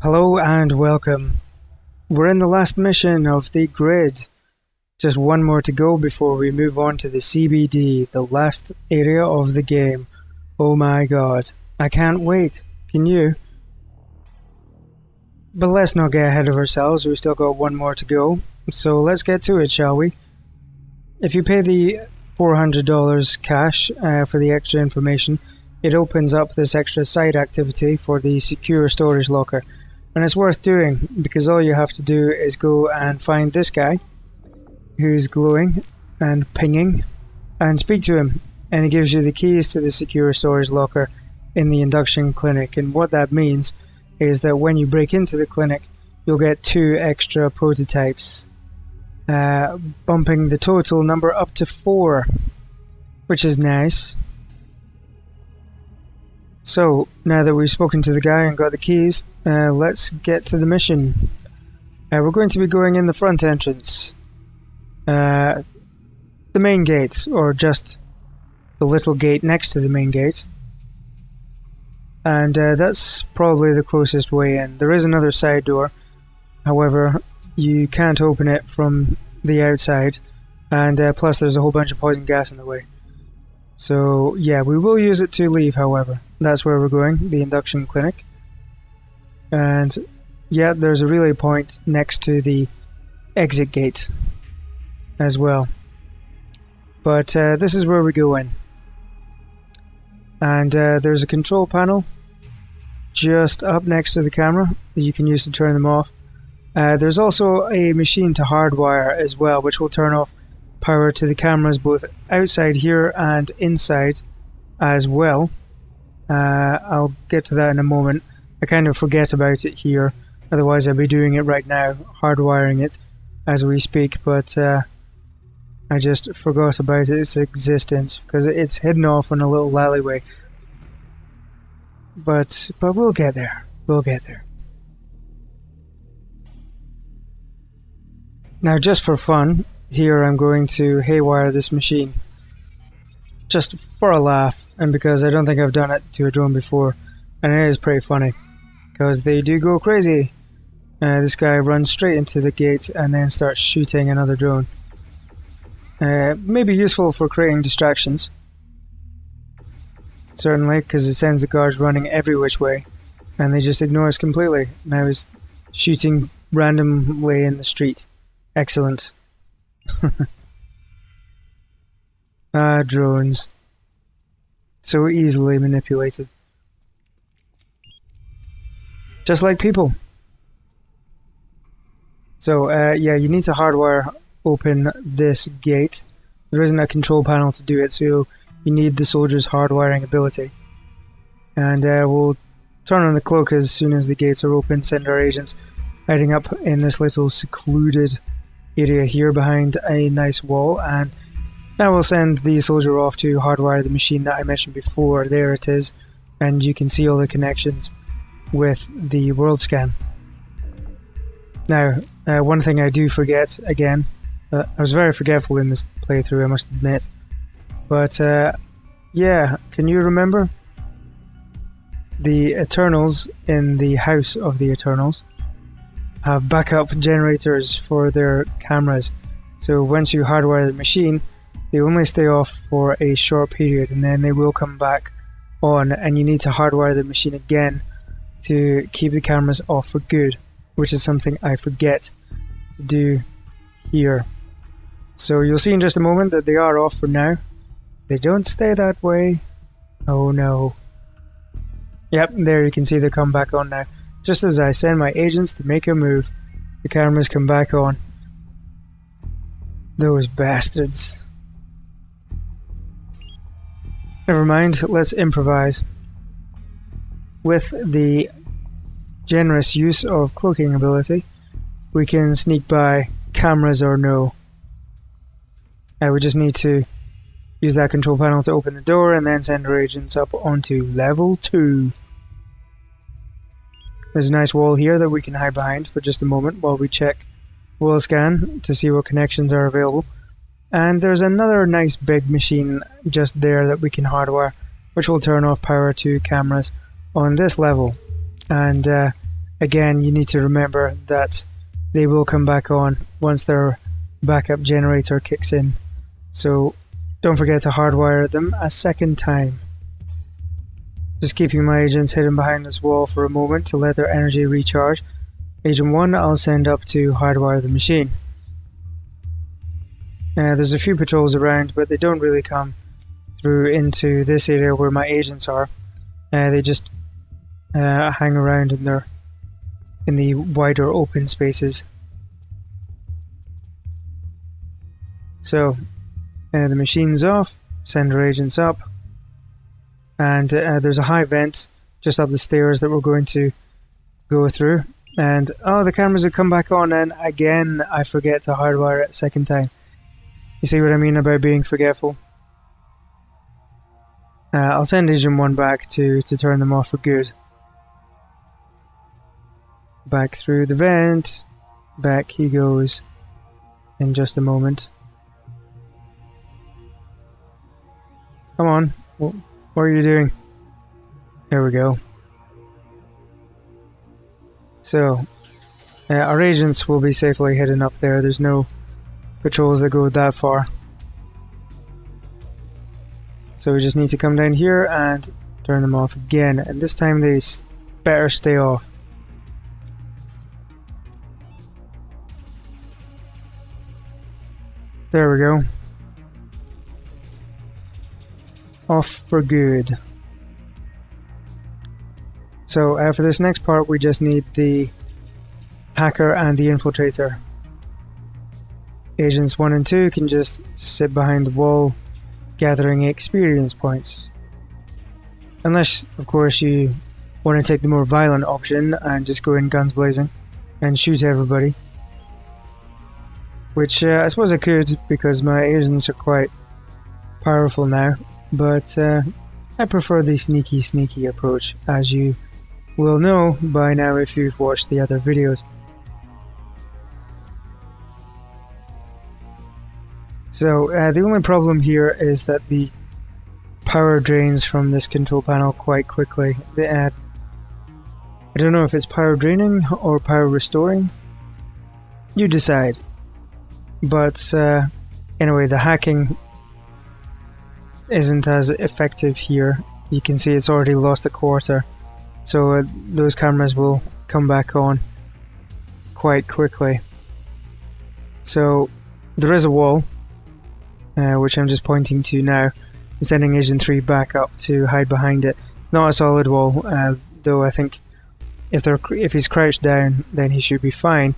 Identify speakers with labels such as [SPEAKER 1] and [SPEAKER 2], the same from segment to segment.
[SPEAKER 1] Hello and welcome. We're in the last mission of the grid. Just one more to go before we move on to the CBD, the last area of the game. Oh my god, I can't wait. Can you? But let's not get ahead of ourselves, we've still got one more to go. So let's get to it, shall we? If you pay the $400 cash for the extra information, it opens up this extra side activity for the secure storage locker. And it's worth doing, because all you have to do is go and find this guy who's glowing and pinging and speak to him, and he gives you the keys to the secure storage locker in the Induction clinic. And what that means is that when you break into the clinic, you'll get 2 extra prototypes, bumping the total number up to 4, which is nice. So, now that we've spoken to the guy and got the keys, let's get to the mission. We're going to be going in the front entrance. The main gate, or just the little gate next to the main gate. And that's probably the closest way in. There is another side door, however, you can't open it from the outside, and plus there's a whole bunch of poison gas in the way. So yeah, we will use it to leave, however. That's where we're going, the Induction clinic. And yeah, there's a relay point next to the exit gate as well. But this is where we go in. And there's a control panel just up next to the camera that you can use to turn them off. There's also a machine to hardwire as well, which will turn off power to the cameras both outside here and inside as well. I'll get to that in a moment. I kind of forget about it here, otherwise I'd be doing it right now, hardwiring it as we speak, but I just forgot about its existence because it's hidden off in a little alleyway. But we'll get there. We'll get there. Now, just for fun, here I'm going to haywire this machine. Just for a laugh, and because I don't think I've done it to a drone before, and it is pretty funny, because they do go crazy. This guy runs straight into the gate and then starts shooting another drone. Maybe useful for creating distractions. Certainly, because it sends the guards running every which way, and they just ignore us completely. Now he's shooting randomly in the street. Excellent. Drones. So easily manipulated. Just like people. So, yeah, you need to hardwire open this gate. There isn't a control panel to do it, so you need the soldier's hardwiring ability. And we'll turn on the cloak as soon as the gates are open, send our agents hiding up in this little secluded area here behind a nice wall, and now we'll send the soldier off to hardwire the machine that I mentioned before. There it is, and you can see all the connections with the world scan. Now, one thing I do forget again, I was very forgetful in this playthrough, I must admit, but yeah, can you remember? The Eternals in the House of the Eternals have backup generators for their cameras, so once you hardwire the machine, they only stay off for a short period and then they will come back on, and you need to hardwire the machine again to keep the cameras off for good, which is something I forget to do here. So you'll see in just a moment that they are off for now. They don't stay that way. Oh no. Yep, there you can see they come back on now. Just as I send my agents to make a move, the cameras come back on. Those bastards. Never mind, let's improvise. With the generous use of cloaking ability, we can sneak by, cameras or no. We just need to use that control panel to open the door and then send our agents up onto level 2. There's a nice wall here that we can hide behind for just a moment while we check world scan to see what connections are available. And there's another nice big machine just there that we can hardwire, which will turn off power to cameras on this level. And again, you need to remember that they will come back on once their backup generator kicks in. So don't forget to hardwire them a second time. Just keeping my agents hidden behind this wall for a moment to let their energy recharge. Agent 1 I'll send up to hardwire the machine. There's a few patrols around, but they don't really come through into this area where my agents are. They just hang around in the wider open spaces. So the machine's off, send our agents up, and there's a high vent just up the stairs that we're going to go through. And oh, the cameras have come back on, and again I forget to hardwire it a second time. You see what I mean about being forgetful? I'll send Agent 1 back to turn them off for good. Back through the vent. Back he goes in just a moment. Come on, what are you doing? There we go. So, our agents will be safely hidden up there. There's no patrols that go that far. So we just need to come down here and turn them off again. And this time they better stay off. There we go. Off for good. So for this next part we just need the hacker and the infiltrator. Agents 1 and 2 can just sit behind the wall gathering experience points. Unless, of course, you want to take the more violent option and just go in guns blazing and shoot everybody. Which I suppose I could, because my agents are quite powerful now, but I prefer the sneaky approach, as you will know by now if you've watched the other videos. So the only problem here is that the power drains from this control panel quite quickly. I don't know if it's power draining or power restoring. You decide. But anyway, the hacking isn't as effective here. You can see it's already lost a quarter. So those cameras will come back on quite quickly. So there is a wall, which I'm just pointing to now. I'm sending Agent 3 back up to hide behind it. It's not a solid wall, though I think if he's crouched down then he should be fine.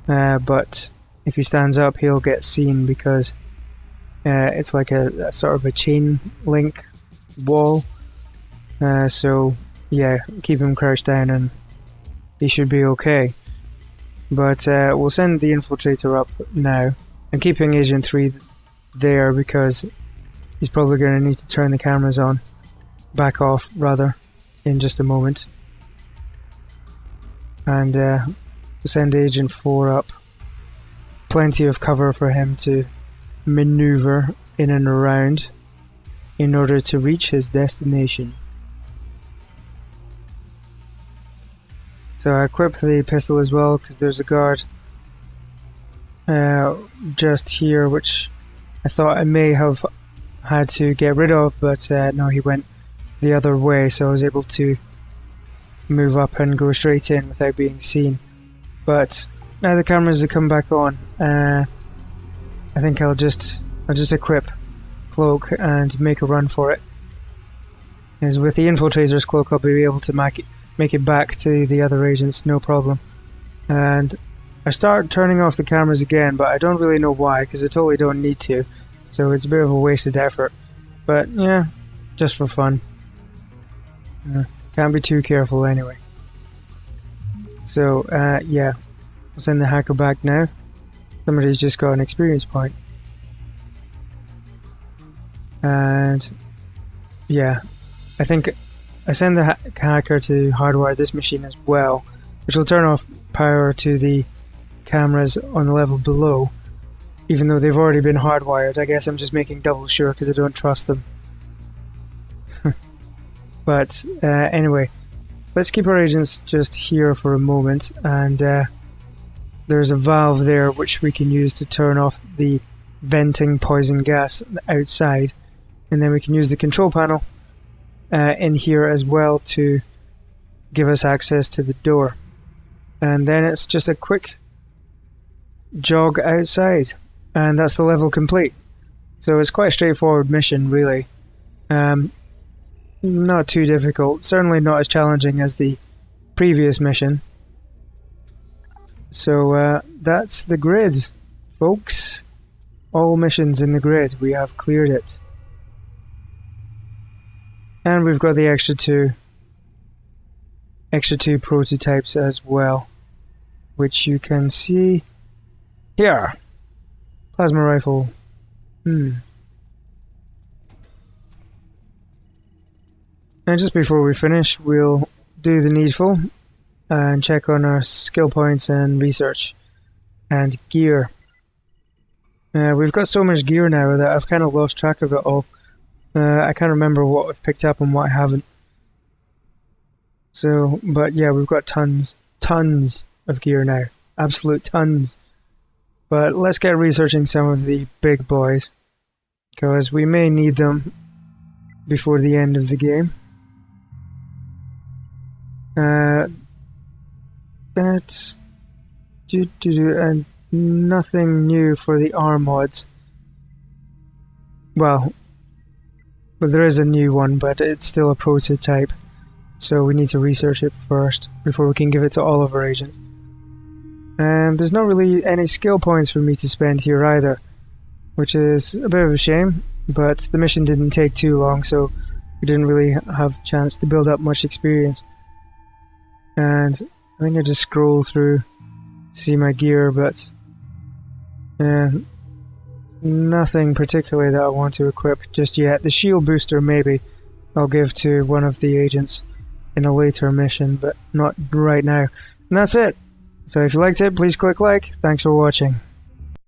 [SPEAKER 1] But if he stands up he'll get seen, because it's like a sort of a chain link wall. So yeah, keep him crouched down and he should be okay. But we'll send the infiltrator up now. I'm keeping Agent 3 there because he's probably going to need to turn the cameras on. Back off, rather, in just a moment. And we'll send Agent 4 up. Plenty of cover for him to maneuver in and around in order to reach his destination. So I equip the pistol as well, because there's a guard just here which I thought I may have had to get rid of, but no, he went the other way, so I was able to move up and go straight in without being seen. But now the cameras have come back on, I think I'll just equip Cloak and make a run for it. Because with the infiltrator's cloak I'll be able to make it back to the other agents, no problem. And I start turning off the cameras again, but I don't really know why, because I totally don't need to. So it's a bit of a wasted effort. But yeah, just for fun. Can't be too careful anyway. So yeah, I'll send the hacker back now. Somebody's just got an experience point. And yeah, I think I send the hacker to hardwire this machine as well, which will turn off power to the cameras on the level below, even though they've already been hardwired. I guess I'm just making double sure because I don't trust them. But anyway, let's keep our agents just here for a moment, and there's a valve there which we can use to turn off the venting poison gas outside, and then we can use the control panel in here as well to give us access to the door. And then it's just a quick jog outside, and that's the level complete. So it's quite a straightforward mission, really. Not too difficult, certainly not as challenging as the previous mission. So that's the grid, folks. All missions in the grid, we have cleared it. And we've got the extra two prototypes as well, which you can see here. Plasma rifle. And just before we finish, we'll do the needful and check on our skill points and research and gear. We've got so much gear now that I've kind of lost track of it all. I can't remember what I've picked up and what I haven't. So, but yeah, we've got tons of gear now. Absolute tons. But let's get researching some of the big boys, because we may need them before the end of the game. And nothing new for the arm mods. Well, there is a new one, but it's still a prototype, so we need to research it first before we can give it to all of our agents. And there's not really any skill points for me to spend here either, which is a bit of a shame, but the mission didn't take too long, so we didn't really have a chance to build up much experience. And I think I just scroll through to see my gear, but nothing particularly that I want to equip just yet. The shield booster maybe I'll give to one of the agents in a later mission, but not right now. And that's it. So if you liked it, please click like. Thanks for watching.